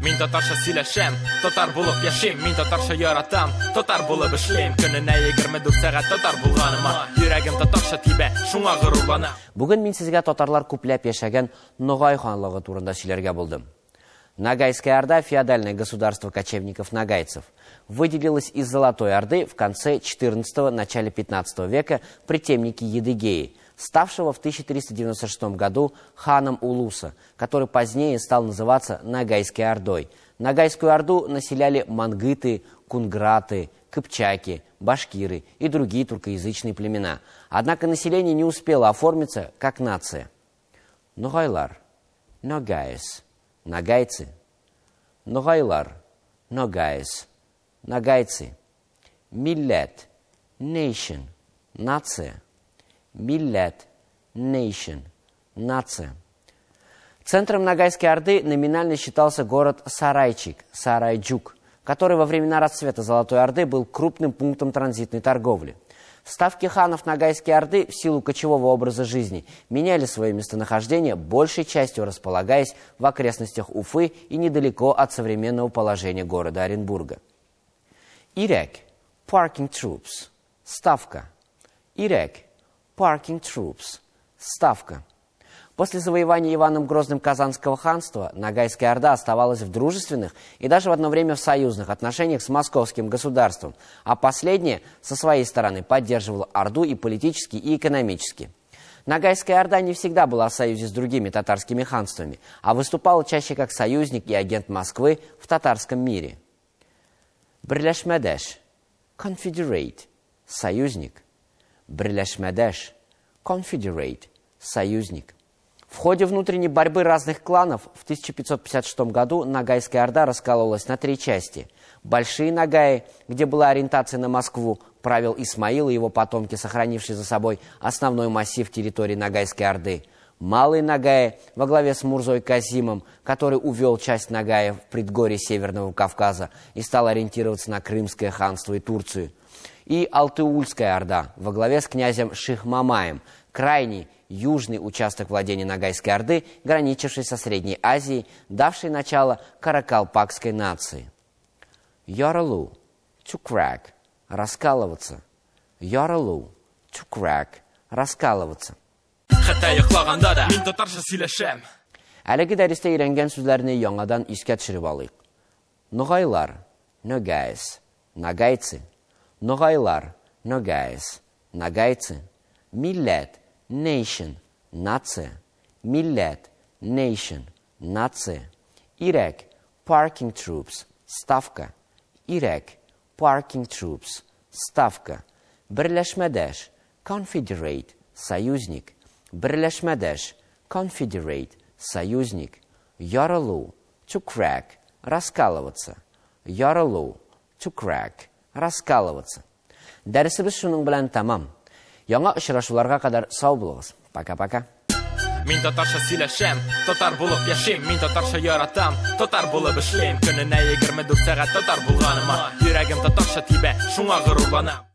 Мин татарча сөйләшәм, татар булып яшим. Мин татарча яратам, татар булып эшлим. Көненә 24 сәгать татар булганыма, йөрәгем татарча тибә, шуңа горурланам. Бүген мин сезгә татарлар күпләп яшәгән Ногай ханлыгы турында сөйләргә булдым. Ногайская Орда, феодальное государство кочевников-ногайцев, выделилось из Золотой Орды в конце XIV – начале XV века при темнике Едыгеи, ставшего в 1396 году ханом Улуса, который позднее стал называться Ногайской Ордой. Ногайскую Орду населяли мангыты, кунграты, кыпчаки, башкиры и другие туркоязычные племена. Однако население не успело оформиться как нация. Ногайлар, ногайс, ногайцы. Ногайлар, ногайс, ногайцы. Миллет, nation, нация. Миллет, nation, нация. Центром Ногайской Орды номинально считался город Сарайчик, Сарайджук, который во времена расцвета Золотой Орды был крупным пунктом транзитной торговли. Ставки ханов Ногайской Орды в силу кочевого образа жизни меняли свое местонахождение, большей частью располагаясь в окрестностях Уфы и недалеко от современного положения города Оренбурга. Ирек, parking troops, ставка. Ирек, parking troops, ставка. После завоевания Иваном Грозным Казанского ханства Ногайская Орда оставалась в дружественных и даже в одно время в союзных отношениях с московским государством, а последнее со своей стороны поддерживало Орду и политически, и экономически. Ногайская Орда не всегда была в союзе с другими татарскими ханствами, а выступала чаще как союзник и агент Москвы в татарском мире. Берлешмедеш, confederate, союзник. Берлешмедеш, confederate, союзник. В ходе внутренней борьбы разных кланов в 1556 году Ногайская Орда раскололась на три части. Большие Ногаи, где была ориентация на Москву, правил Исмаил и его потомки, сохранившие за собой основной массив территории Ногайской Орды. Малые Ногаи во главе с Мурзой Казимом, который увел часть Ногаев в предгорье Северного Кавказа и стал ориентироваться на Крымское ханство и Турцию. И Алтыульская Орда во главе с князем Ших-Мамаем, крайний южный участок владения Ногайской Орды, граничивший со Средней Азией, давший начало каракалпакской нации. Яралу, to crack, раскалываться. Яралу, to crack, раскалываться. Әлеге дәрестә өйрәнгән сүзләрне яңадан искә төшереп алыйк. Ногайлар, ногайс, ногайцы. Ногайлар, ногайс, ногайцы. Миллет, nation, нация. Миллет, nation, нация. Ирек, parking troops, ставка. Ирек, parking troops, ставка. Берлешмедеш, confederate, союзник. Берлешмедеш, confederate, союзник. Яралу, to crack, раскалываться. Яралу, to crack, раскалываться. Дәресебез шуның белән тамам. Яңа очрашуларга кадәр сау булыгыз. Пока-пока. Мин татарча сөйләшәм, татар булып яшим. Мин татарча яратам, татар булып эшлим. Көненә 24 сәгать татар булганыма, йөрәгем татарча тибә, шуңа горурланам.